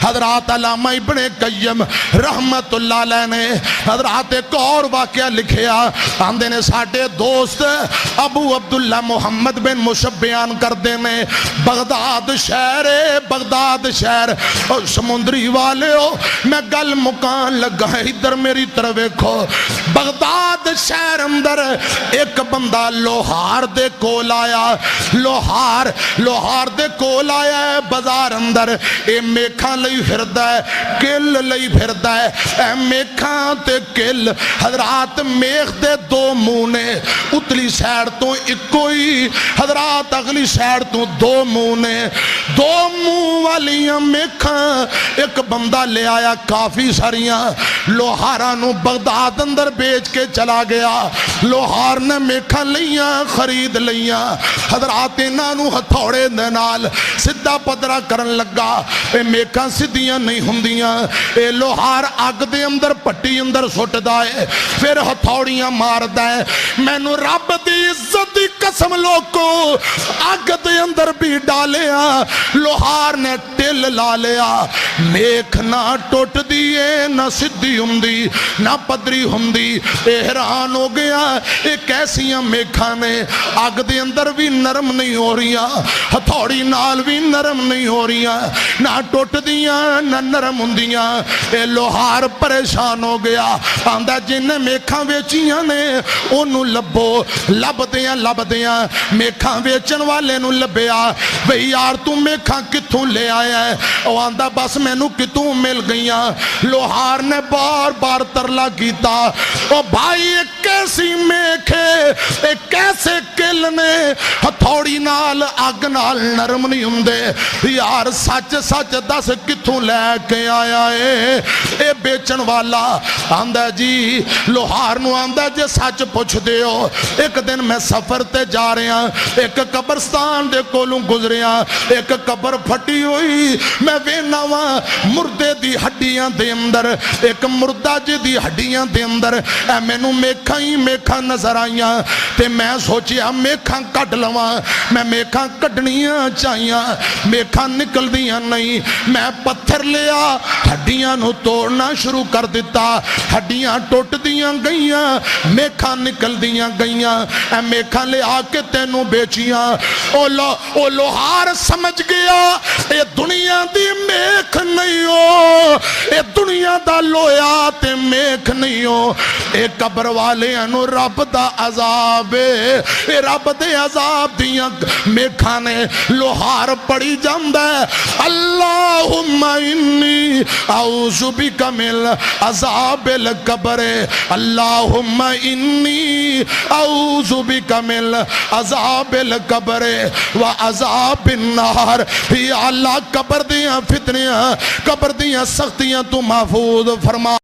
हजरात अल्लामा इब्ने कय्यम रहमतुल्लाह अलैह ने हजरात एक और वाकया लिखिया। आंदे ने साडे दोस्त अबू अब्दुल्ला मुहम्मद बिन मुशब बयान करते ने बगदाद शहर बगदाद शहर और समुद्री वाले हो मैं गल मुकान लगा इधर मेरी तरफ वेखो। बगदाद शहर अंदर एक बंदा लोहार दे कोल आया। लोहार दे कोल आया है बाजार अंदर। ये मेखा लई फिरदा है किल लई फिरदा है। मेखा ते किल हजरात मेख दे दो मुंह ने उतली साइड तो इको ही हजरात अगली साइड तो दो मुंह ने। दो मुंह वालियां मेखा एक बंदा ले आया काफी सारिया लोहारा नू बगदाद अंदर बेच के चला गया। लोहार ने मेखा लिया खरीद लिया। हजरात इन्हां नू हथौड़े दे नाल सीधा पदरा करन लगा। ये मेखा सीधियां नहीं हुंदियां। ये लोहार अग दे अंदर पट्टी अंदर सुटदा है फिर हथौड़ियां मारदा है। मैनू रब दी इज्जत दी कसम लोको अग दे अंदर भी डालिया। लोहार ने टिल ला लिया। मेख ना टुटदी है ना सीधी हुंदी ना पदरी हुंदी। हैरान हो गया ये कैसियां मेखा ने अग दे अंदर भी नरम नहीं हो रही हथौड़ी नाल भी नरम नहीं हो रही ना टुटदियां ना नरम हुंदियां। ये लोहार परेशान हो गया। आंदा जिन्हें मेखा वेचियां ने ओनू लभो। लभदियां मेखा वेचन वाले नू लभ्या। बई यार तू मेखा कित्थों ले आया है? वो आंदा बस मैनू कितों मिल गईयां। लोहार ने बार बार तरला कीता ओ भाई कैसी मेखे कैसे किल ने हथौड़ी नाल अग नाल नरम नहीं हुंदे। यार सच सच दस कित्थों लैके आया है? ये बेचन वाला आंदा जी लोहार नू आंदा जे सच पुछदे हो एक दिन मैं सफर ते जा रहा एक कब्रस्तान दे कोलों गुजरिया। एक कब्र फटी हुई मैं वेना वा मुर्दे दी हड्डियां दे अंदर एक मुर्दा जी दी हड्डियां दे अंदर मैनू मेखा ही मेखा नजर आईया। ते मैं सोचिया मेखा कट लवा। मैं मेखा कटनिया चाहिए मेखा निकलदियां नहीं। मैं पत्थर लिया हड्डियां नू तोड़ना शुरू कर दिता। हड्डियां टुटदियां गईयां मेखा निकलदियां गईयां। मेखा ले आके तेनू बेचियां। ओ लोहार समझ गया ये दुनिया दी मेख नहीं हो ये दुनिया दा लोया ते मेख नहीं हो। ये कब्र वाले नू रब दा अजाब है। रब दे अजाब दियां मेखा ने लोहार पड़ी जांदा है अल्लाहुम्मा इन्नी औज़ु बिका मिन अज़ाबिल कब्र। अल्लाहुम्मा इन्नी औज़ु बिका मिन अज़ाबिल कब्र व अज़ाबिन नार। या अल्लाह कब्र दियां फितनियां कब्र दियां सख्तियां तू महफूज फरमा।